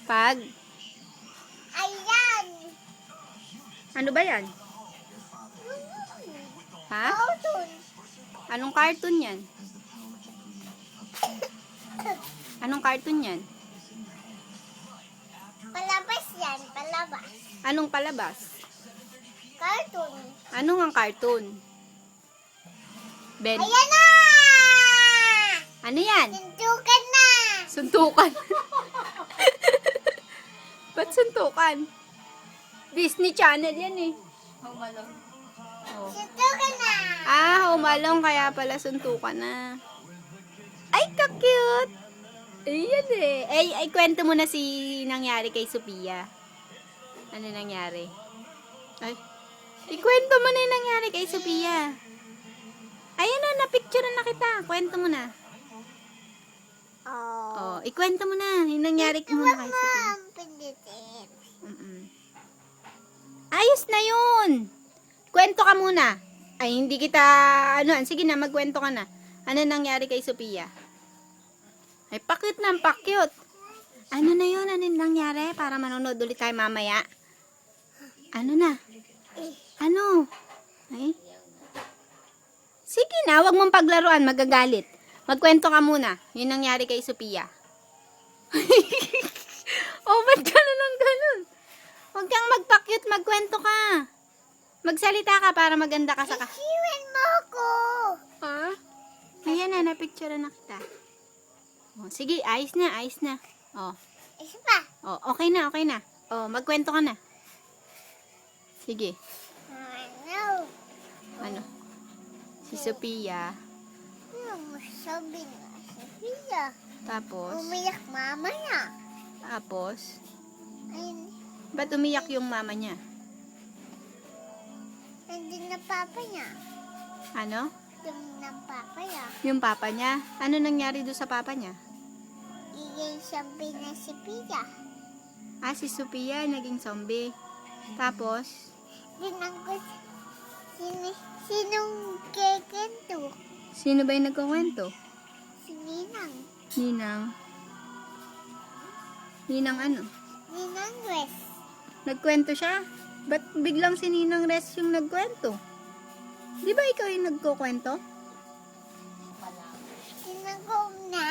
Pag? Ayan. Ano ba yan? Ha? Cartoon. Anong cartoon yan? Anong cartoon yan? Palabas yan. Palabas. Anong palabas? Cartoon. Anong ang cartoon? Ben? Ayan na! Ano yan? Suntukan na! Suntukan. Ba't suntukan? Disney Channel yan eh. Oh. Suntukan na! Home Alone, kaya pala suntukan na. Ay, ka-cute! Ayan eh. Ay, kwento mo na si nangyari kay Sophia. Ano nangyari? Ay, ikwento mo na yung nangyari kay Sophia. Ayan na, na-picture na kita. Kwento mo na. Oh, ikwento mo na yung nangyari muna kay Sophia. Pinditin. Ayos na yun. Kwento ka muna. Ay, hindi kita, sige na, magkwento ka na. Ano nangyari kay Sophia? Ay, pakit na, pakyut. Ano na yun? Ano nangyari? Para manonood ulit tayo mamaya. Ano na? Ano? Ay? Sige na, wag mong paglaruan, magagalit. Magkwento ka muna. Yun nangyari kay Sophia. Oh, ba't ganun ang ganun? Huwag kang magpakyut, magkwento ka. Magsalita ka para maganda ka sa Iwan mo ako! Ha? Ayan na, napicture na kita. Oh, sige, ayos na, ayos na. Oh, Isa pa. okay na, okay na. Oh, magkwento ka na. Sige. Ano? Ano? Si Sophia. Ano sabi na? Sophia. Tapos, Umiyak mama niya. tapos, Ayun. ba't umiyak yung mama niya? Nandun na papa niya. Ano? Yung ng papa niya. Yung papa niya? Ano nangyari doon sa papa niya? Iyan sabi na si Pia. Si Sophia naging zombie. Tapos, Dinanggot. Sinong kekento? sino ba yung nagkukwento? Si Ninang. Ninang. Ninang ano? Ninang Wes. Nagkwento siya? Ba't biglang si Ninang Res yung nagkwento? Di ba ikaw yung nagkukwento? Sinanggot na.